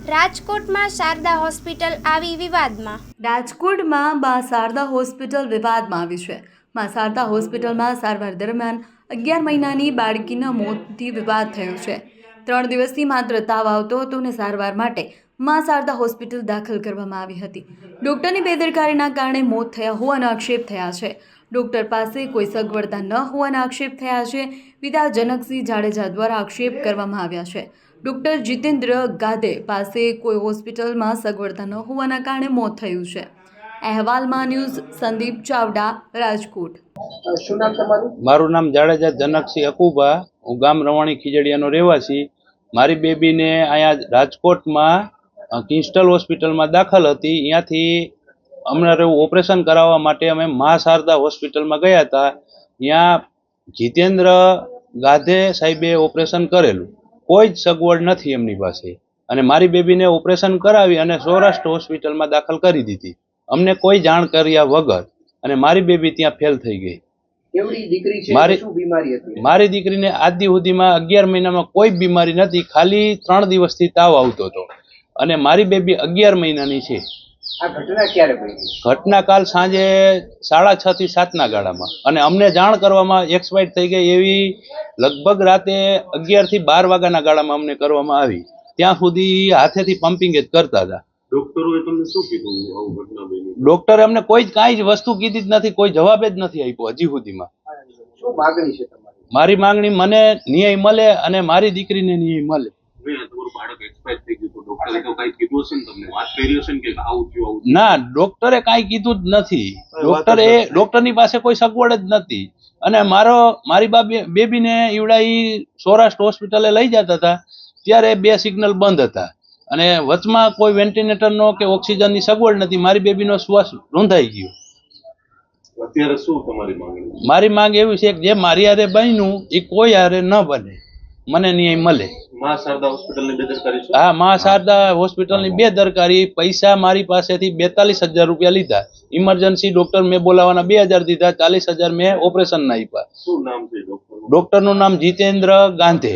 રાજકોટમાં શારદા હોસ્પિટલ આવી વિવાદમાં। રાજકોટમાં મા શારદા હોસ્પિટલ વિવાદમાં આવી છે। મા શારદા હોસ્પિટલમાં સારવાર દરમિયાન 11 મહિનાની બાળકીના મોતથી વિવાદ થયો છે। 3 દિવસથી માત્ર તાવ આવતો હતો અને સારવાર માટે મા શારદા હોસ્પિટલ દાખલ કરવામાં આવી હતી। ડોક્ટરની બેદરકારીના કારણે મોત થયા હોવાના આક્ષેપ થયા છે। ડોક્ટર પાસે કોઈ સગવડતા ન હોવાના આક્ષેપ થયા છે। પિતા જનકસિંહ જાડેજા દ્વારા આક્ષેપ કરવામાં આવ્યા છે। ડોક્ટર જીતેન્દ્ર ગાધે પાસે કોઈ હોસ્પિટલમાં સગવડતા ન હોવાના કારણે મોત થયું છે। અહેવાલમાં ન્યૂઝ સંદીપ ચાવડા, રાજકોટ। શું નામ તમારું? મારું નામ જાડેજા જનકસિંહ અકુબા, હું ગામ રવાણી ખીજડીયાનો રહેવાસી। મારી બેબીને અહીંયા રાજકોટમાં કિંસ્ટલ હોસ્પિટલમાં દાખલ હતી। ત્યાંથી અમારે ઓપરેશન કરાવવા માટે અમે મા શારદા હોસ્પિટલમાં ગયા હતા। ત્યાં જીતેન્દ્ર ગાધે સાહેબે ઓપરેશન કરેલું, કોઈ જ સગવડ નથી એમની પાસે, અને મારી બેબીને ઓપરેશન કરાવી અને સૌરાષ્ટ્ર હોસ્પિટલમાં દાખલ કરી દીધી અમને કોઈ જાણ કર્યા વગર, અને મારી બેબી ત્યાં ફેલ થઈ ગઈ। કેવડી દીકરી છે? શું બીમારી હતી? મારી દીકરીને આજ સુધીમાં 11 મહિનામાં કોઈ બીમારી નથી, ખાલી 3 દિવસથી તાવ આવતો હતો, અને મારી બેબી 11 મહિનાની છે। આ ઘટના ક્યારે બની? ઘટના કાલ સાંજે 6:30 થી 7 ગાળામાં, અને અમને જાણ કરવામાં એક્સપાયર થઈ ગઈ એવી લગભગ રાતે 11 થી 12 વાગ્યાના ગાળામાં અમને કરવામાં આવી। ત્યાં સુધી હાથેથી પમ્પિંગ જ કરતા હતા। ડોક્ટરોએ તમને શું કીધું આવું ઘટના બની? ડોક્ટરે અમને કોઈ કાંઈ જ વસ્તુ કીધી જ નથી, કોઈ જવાબ જ નથી આપ્યો હજી સુધીમાં। શું માંગણી છે તમારી? મારી માંગણી મને ન્યાય મળે અને મારી દીકરીને ન્યાય મળે। તમારું બાળક એક્સપાયર થઈ ગયું તો ડોક્ટરે તો કઈ કીધું હશે ને, તમને વાત કરી હશે ને કે આવું થયું આવું? ના, ડોક્ટરે કાંઈ કીધું જ નથી। ડોક્ટરની પાસે કોઈ સગવડ જ નથી, અને મારી બેબીને ઈવડાઈ સૌરાષ્ટ્ર હોસ્પિટલે લઈ જતા હતા ત્યારે 2 સિગ્નલ બંધ હતા, અને વચમાં કોઈ વેન્ટિલેટરનો કે ઓક્સિજનની સગવડ નથી। મારી બેબીનો શ્વાસ રૂંધાઈ ગયો। અત્યારે શું તમારી માંગણી? મારી માંગ એવી છે કે જે મારી હારે બન્યું એ કોઈ હારે ન બને, મને ન્યાય મળે। મા શારદા હોસ્પિટલની બેદરકારી છે? હા, મા શારદા હોસ્પિટલની બેદરકારી। પૈસા મારી પાસેથી 42,000 રૂપિયા લીધા, ઇમરજન્સી ડોક્ટર મેં બોલાવવાના 2,000 દીધા, 40,000 મેં ઓપરેશનના આપ્યા। શું નામ છે ડોક્ટર? ડોક્ટરનું નામ જીતેન્દ્ર ગાંધે।